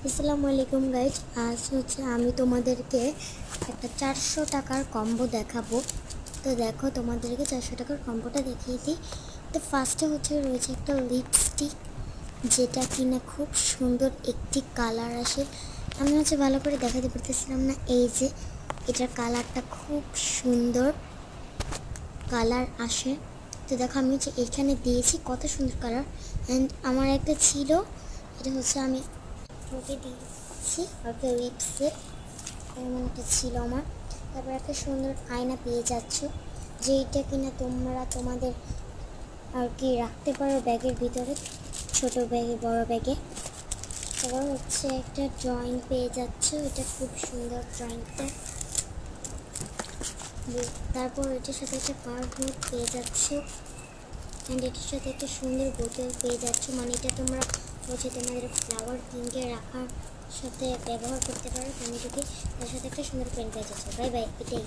আসসালামু আলাইকুম গাইজ। আজ হচ্ছে আমি তোমাদেরকে একটা 400 টাকার কম্বো দেখাবো। তো দেখো, তোমাদেরকে 400 টাকার কম্বোটা দেখিয়ে দিই। তো ফার্স্টে রয়েছে একটা লিপস্টিক, যেটা কিনা খুব সুন্দর একটি কালার আসে। আমি ভালো করে দেখাতে পারতেছিলাম না। এই যে এটার কালারটা খুব সুন্দর কালার আসে। তো দেখো, আমি এখানে দিয়েছি কত সুন্দর কালার। অ্যান্ড আমার একটা ছিল, এটা আমি ওকে দিয়েছি ওকে লিপসে, এমন একটা ছিল আমার। তারপর একটা সুন্দর আয়না পেয়ে যাচ্ছ, যেইটা কিনা তোমরা তোমাদের রাখতে পারো ব্যাগের ভিতরে, ছোট ব্যাগে বড় ব্যাগে। তারপর একটা ড্রয়িং পেয়ে যাচ্ছ, এটা খুব সুন্দর ড্রয়িংটা। তারপর এটার সাথে একটা পাওয়ার বোর্ড পেয়ে যাচ্ছ, অ্যান্ড এটার সাথে একটা সুন্দর বোতল পেয়ে যাচ্ছ। মানে এটা তোমরা তোমাদের ফ্লাওয়ার কিনকে রাখার সাথে ব্যবহার করতে পারো। আমি তার সাথে একটা সুন্দর পেন পেয়ে যাচ্ছ। বাই বাই, এটাই।